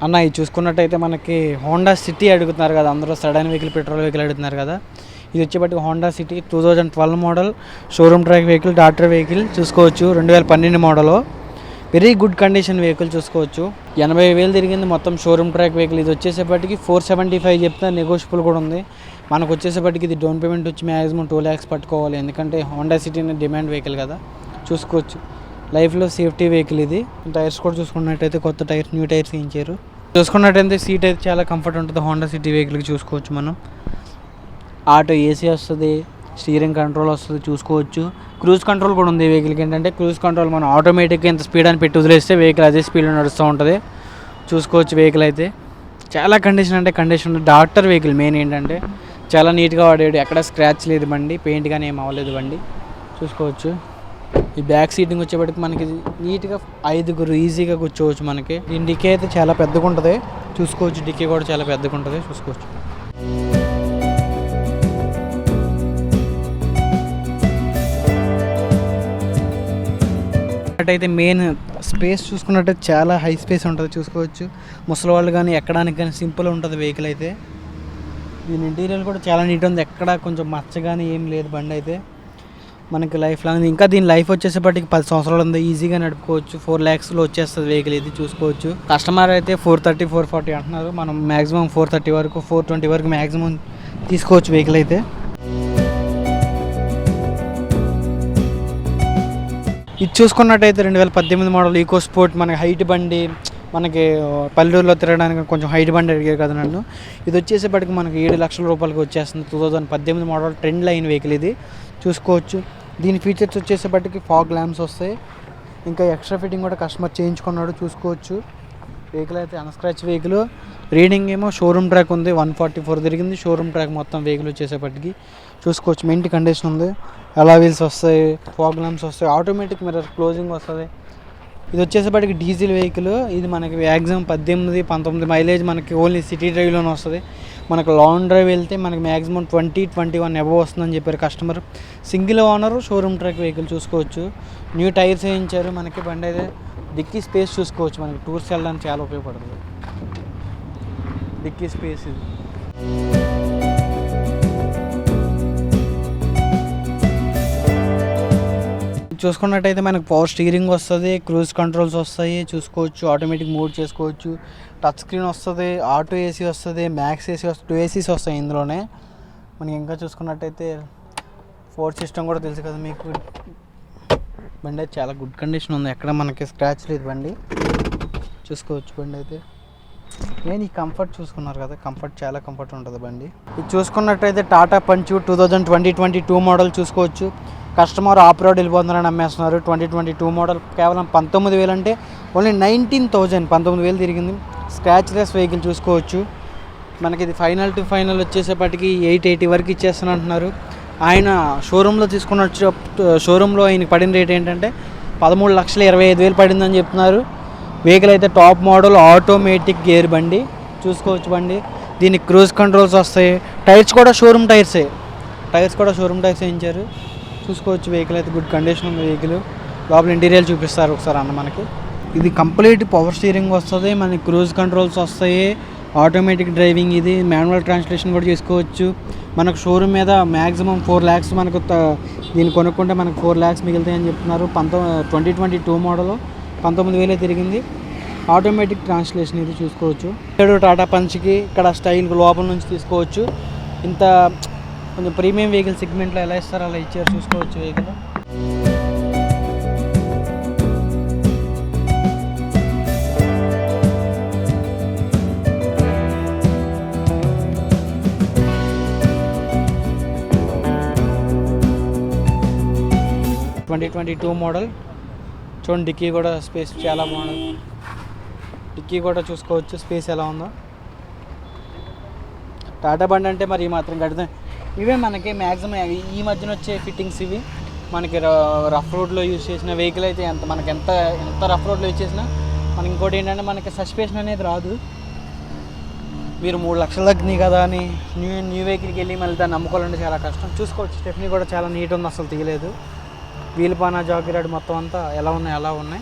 అన్న ఇది చూసుకున్నట్టయితే మనకి హోండా సిటీ అడుగుతున్నారు కదా అందరూ, సడన్ వెహికల్ పెట్రోల్ వెహికల్ అడుగుతున్నారు కదా. ఇది వచ్చేప్పటికి Honda city 2012 model showroom track vehicle, doctor vehicle చూసుకోవచ్చు. 2012 model, very good condition vehicle చూసుకోవచ్చు. 80,000 తిరిగింది మొత్తం షోరూమ్ ట్రాక్ వెహికల్. ఇది వచ్చేసేపటికి 475 చెప్తే నెగోషియబుల్ కూడా ఉంది. మనకు వచ్చేసేపటికి ఇది డౌన్ పేమెంట్ వచ్చి మ్యాక్సిమం 2 lakhs పట్టుకోవాలి, ఎందుకంటే హోండా సిటీ డిమాండ్ వెహికల్ కదా. చూసుకోవచ్చు లైఫ్లో సేఫ్టీ వెహికల్ ఇది. టైర్స్ కూడా చూసుకున్నట్టయితే కొత్త టైర్స్, న్యూ టైర్స్ వేయించారు. చూసుకున్నట్టయితే సీట్ అయితే చాలా కంఫర్ట్ ఉంటుంది హోండా సిటీ వెహికల్కి. చూసుకోవచ్చు మనం ఆటో ఏసీ వస్తుంది, స్టీరింగ్ కంట్రోల్ వస్తుంది చూసుకోవచ్చు. క్రూజ్ కంట్రోల్ కూడా ఉంది వెహికల్కి. ఏంటంటే క్రూజ్ కంట్రోల్ మనం ఆటోమేటిక్గా ఎంత స్పీడ్ అని పెట్టి వదిలేస్తే వెహికల్ అదే స్పీడ్లో నడుస్తూ ఉంటుంది. చూసుకోవచ్చు వెహికల్ అయితే చాలా కండిషన్ అంటే కండిషన్. డాక్టర్ వెహికల్ మెయిన్ ఏంటంటే చాలా నీట్గా వాడాడు, ఎక్కడ స్క్రాచ్ లేదు బండి, పెయింట్ కానీ ఏం అవ్వలేదు బండి. చూసుకోవచ్చు ఈ బ్యాక్ సీటింగ్ వచ్చేప్పటికి మనకి నీట్గా 5 ఈజీగా కూర్చోవచ్చు. మనకి ఈ డిక్కీ అయితే చాలా పెద్దగా ఉంటుంది చూసుకోవచ్చు. డిక్కీ కూడా చాలా పెద్దగా ఉంటుంది చూసుకోవచ్చు. అయితే మెయిన్ స్పేస్ చూసుకున్నట్టయితే చాలా హై స్పేస్ ఉంటుంది చూసుకోవచ్చు. ముసలి వాళ్ళు కానీ ఎక్కడానికి కానీ సింపుల్ ఉంటుంది వెహికల్ అయితే. దీని ఇంటీరియర్ కూడా చాలా నీట్ ఉంది, ఎక్కడ కొంచెం మచ్చ కానీ ఏం లేదు బండి అయితే. మనకి లైఫ్ లాంగ్ ఇంకా దీని లైఫ్ వచ్చేసేపటికి 10 సంవత్సరాలు ఉంది, ఈజీగా నడుపుకోవచ్చు. 4 lakhsలో వచ్చేస్తుంది వెహికల్ ఇది చూసుకోవచ్చు. కస్టమర్ అయితే 430, 440 అంటున్నారు. మనం మ్యాక్సిమం 430 వరకు, 420 వరకు మ్యాక్సిమం తీసుకోవచ్చు వెహికల్ అయితే. ఇది చూసుకున్నట్టయితే 2018 మోడల్ ఈకో స్పోర్ట్. మనకి హైట్ బండి, మనకి పల్లెటూరులో తిరగడానికి కొంచెం హైట్ బండి అడిగారు కదా నన్ను. ఇది వచ్చేసేపటికి మనకి 7 లక్షల రూపాయలకి వచ్చేస్తుంది. 2018 మోడల్ ట్రెండ్ లైన్ వెహికల్ ఇది చూసుకోవచ్చు. దీని ఫీచర్స్ వచ్చేసేపటికి ఫాగ్ ల్యాంప్స్ వస్తాయి, ఇంకా ఎక్స్ట్రా ఫిట్టింగ్ కూడా కస్టమర్ చేయించుకున్నాడు చూసుకోవచ్చు. వెహికల్ అయితే అన్స్క్రాచ్ వెహికల్. రీడింగ్ ఏమో షోరూమ్ ట్రాక్ ఉంది, 144 తిరిగింది షోరూమ్ ట్రాక్ మొత్తం వెహికల్ వచ్చేసేపటికి చూసుకోవచ్చు. మెంటి కండిషన్ ఉంది, అలా వీల్స్ వస్తాయి, ఫాగ్ ల్యాంప్స్ వస్తాయి, ఆటోమేటిక్ మిర్రర్ క్లోజింగ్ వస్తుంది. ఇది వచ్చేసేపటికి డీజిల్ వెహికల్. ఇది మనకి మ్యాక్సిమం 18, 19 మైలేజ్ మనకి ఓన్లీ సిటీ డ్రైవ్లోనే వస్తుంది. మనకు లాంగ్ డ్రైవ్ వెళ్తే మనకి మ్యాక్సిమం 20, 21 అబవ్ వస్తుందని చెప్పారు customer. Single owner showroom track vehicle చూసుకోవచ్చు. న్యూ టైర్స్ వేయించారు మనకి. బండి అయితే డిక్కీ స్పేస్ చూసుకోవచ్చు, మనకి టూర్స్ వెళ్ళడానికి చాలా ఉపయోగపడుతుంది డిక్కీ స్పేస్ ఇది. చూసుకున్నట్టయితే మనకు పవర్ స్టీరింగ్ వస్తుంది, క్రూజ్ కంట్రోల్స్ వస్తాయి చూసుకోవచ్చు. ఆటోమేటిక్ మోడ్ చేసుకోవచ్చు, టచ్ స్క్రీన్ వస్తుంది, ఆటో ఏసీ వస్తుంది, మ్యాక్స్ ఏసీ వస్తుంది, 2 ACs వస్తాయి ఇందులోనే. మనకి ఇంకా చూసుకున్నట్టయితే 4 సిస్టమ్ కూడా తెలుసు కదా మీకు. బండి అయితే చాలా గుడ్ కండిషన్ ఉంది, ఎక్కడ మనకి స్క్రాచ్ లేదు బండి చూసుకోవచ్చు. బండి అయితే నేను ఈ కంఫర్ట్ చూసుకున్నారు కదా, కంఫర్ట్ చాలా కంఫర్ట్ ఉంటుంది బండి. ఇది చూసుకున్నట్టయితే టాటా పంచ్ 2022 మోడల్ చూసుకోవచ్చు. కస్టమర్ ఆఫ్ రోడ్ వెళ్ళిపోతున్నారని అమ్మేస్తున్నారు. 2022 మోడల్ కేవలం 19,000 అంటే ఓన్లీ 19,000, 19,000 తిరిగింది. స్క్రాచ్ లెస్ వెహికల్ చూసుకోవచ్చు. మనకి ఇది ఫైనల్ టు ఫైనల్ వచ్చేసేపటికి 880 వరకు ఇచ్చేస్తాను అంటున్నారు. ఆయన షోరూంలో షోరూంలో ఆయనకి పడిన రేట్ ఏంటంటే 13,25,000 పడిందని చెప్తున్నారు. వెహికల్ అయితే టాప్ మోడల్ ఆటోమేటిక్ గేర్ బండి చూసుకోవచ్చు. బండి దీనికి క్రూజ్ కంట్రోల్స్ వస్తాయి. టైర్స్ కూడా షోరూమ్ టైర్స్ వేయించారు చూసుకోవచ్చు. వెహికల్ అయితే గుడ్ కండిషన్ ఉంది వెహికల్. లోపల ఇంటీరియర్ చూపిస్తారు ఒకసారి అన్న మనకి. ఇది కంప్లీట్ పవర్ స్టీరింగ్ వస్తుంది, మనకి క్రూజ్ కంట్రోల్స్ వస్తాయి, ఆటోమేటిక్ డ్రైవింగ్. ఇది మాన్యువల్ ట్రాన్స్లేషన్ కూడా చేసుకోవచ్చు. మనకు షోరూమ్ మీద మ్యాక్సిమం 4 lakhs మనకు దీన్ని కొనుక్కుంటే మనకు 4 lakhs మిగులుతాయి అని చెప్తున్నారు. 2022 మోడల్ 19,000 తిరిగింది. ఆటోమేటిక్ ట్రాన్స్లేషన్ ఇది చూసుకోవచ్చు. టాటా పంచ్కి ఇక్కడ స్టైల్ లోపల నుంచి తీసుకోవచ్చు. ఇంత కొంచెం ప్రీమియం వెహికల్ సెగ్మెంట్లో ఎలా ఇస్తారో అలా ఇచ్చారు చూసుకోవచ్చు. వెహికల్ ట్వంటీ మోడల్ చూడండి. డిక్కీ కూడా స్పేస్ చాలా బాగుంది. డిక్కీ కూడా చూసుకోవచ్చు స్పేస్ ఎలా ఉందో. టాటా బండి అంటే మరి ఈ మాత్రం కడితే ఇవే మనకి మ్యాక్సిమం ఈ మధ్యన వచ్చే ఫిట్టింగ్స్ ఇవి. మనకి రఫ్ రోడ్లో యూజ్ చేసిన వెహికల్ అయితే మనకి ఎంత రఫ్ రోడ్లో యూజ్ చేసినా మనకి ఇంకోటి ఏంటంటే మనకి సస్పెన్షన్ అనేది రాదు. మీరు 3 లక్షల తగ్గినాయి కదా అని న్యూ వెహికల్కి వెళ్ళి మళ్ళీ దాన్ని నమ్ముకోవాలంటే చాలా కష్టం. చూసుకోవచ్చు స్టెఫ్నీ కూడా చాలా నీట్ ఉంది, అసలు తీయలేదు. వీల్ పానా జాకీ రాడ్ మొత్తం అంతా ఎలా ఉన్నాయి.